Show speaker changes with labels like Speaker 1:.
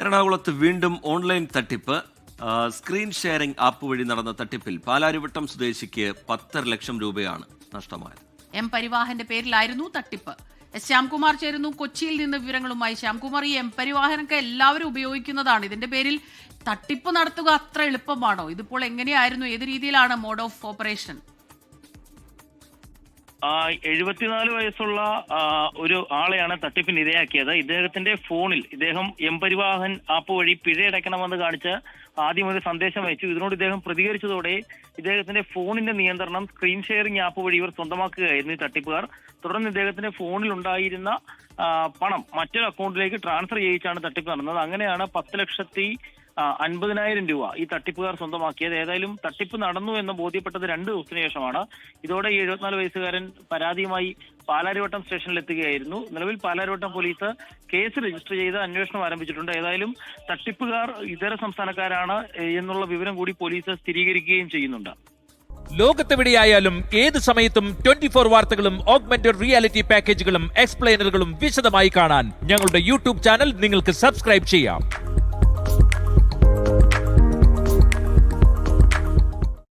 Speaker 1: എറണാകുളത്ത് വീണ്ടും ഓൺലൈൻ തട്ടിപ്പ്. സ്ക്രീൻ ഷെയറിംഗ് ആപ്പ് വഴി നടന്ന തട്ടിപ്പിൽ പാലാരിവട്ടം സ്വദേശിക്ക് 10.5 ലക്ഷം രൂപയാണ് നഷ്ടമായത്.
Speaker 2: എം പരിവാഹന്റെ പേരിലായിരുന്നു തട്ടിപ്പ്. എസ് ശ്യാംകുമാർ ചേരുന്നു കൊച്ചിയിൽ നിന്ന് വിവരങ്ങളുമായി. ശ്യാംകുമാർ, ഈ എം പരിവാഹനൊക്കെ എല്ലാവരും ഉപയോഗിക്കുന്നതാണ്. ഇതിന്റെ പേരിൽ തട്ടിപ്പ് നടത്തുക അത്ര എളുപ്പമാണോ? ഇതിപ്പോൾ എങ്ങനെയായിരുന്നു, ഏത് രീതിയിലാണ് മോഡ് ഓഫ് ഓപ്പറേഷൻ?
Speaker 3: 74 വയസ്സുള്ള ഒരു ആളെയാണ് തട്ടിപ്പിന് ഇരയാക്കിയത്. ഇദ്ദേഹത്തിന്റെ ഫോണിൽ ഇദ്ദേഹം എം പരിവാഹൻ ആപ്പ് വഴി പിഴയടയ്ക്കണമെന്ന് കാണിച്ച് ആദ്യം ഒരു സന്ദേശം അയച്ചു. ഇതിനോട് ഇദ്ദേഹം പ്രതികരിച്ചതോടെ ഇദ്ദേഹത്തിന്റെ ഫോണിന്റെ നിയന്ത്രണം സ്ക്രീൻ ഷെയറിംഗ് ആപ്പ് വഴി ഇവർ സ്വന്തമാക്കുകയായിരുന്നു ഈ തട്ടിപ്പുകാർ. തുടർന്ന് ഇദ്ദേഹത്തിന്റെ ഫോണിൽ ഉണ്ടായിരുന്ന പണം മറ്റൊരു അക്കൗണ്ടിലേക്ക് ട്രാൻസ്ഫർ ചെയ്യിച്ചാണ് തട്ടിപ്പ് നടന്നത്. അങ്ങനെയാണ് 10,50,000 രൂപ ഈ തട്ടിപ്പുകാർ സ്വന്തമാക്കിയത്. ഏതായാലും തട്ടിപ്പ് നടന്നു എന്ന് ബോധ്യപ്പെട്ടത് 2 ദിവസത്തിന് ശേഷമാണ്. ഇതോടെ 74 വയസ്സുകാരൻ പരാതിയുമായി പാലാരിവട്ടം സ്റ്റേഷനിൽ എത്തുകയായിരുന്നു. നിലവിൽ പാലാരിവട്ടം പോലീസ് കേസ് രജിസ്റ്റർ ചെയ്ത് അന്വേഷണം ആരംഭിച്ചിട്ടുണ്ട്. ഏതായാലും തട്ടിപ്പുകാർ ഇതര സംസ്ഥാനക്കാരാണ് എന്നുള്ള വിവരം കൂടി പോലീസ് സ്ഥിരീകരിക്കുകയും ചെയ്യുന്നുണ്ട്.
Speaker 4: ലോകത്തെവിടെയായാലും ഏത് സമയത്തും 24 വാർത്തകളും ഓഗ്മെന്റഡ് റിയാലിറ്റി പാക്കേജുകളും എക്സ്പ്ലെയിനറുകളും വിശദമായി കാണാൻ ഞങ്ങളുടെ യൂട്യൂബ് ചാനൽ നിങ്ങൾക്ക് സബ്സ്ക്രൈബ് ചെയ്യാം.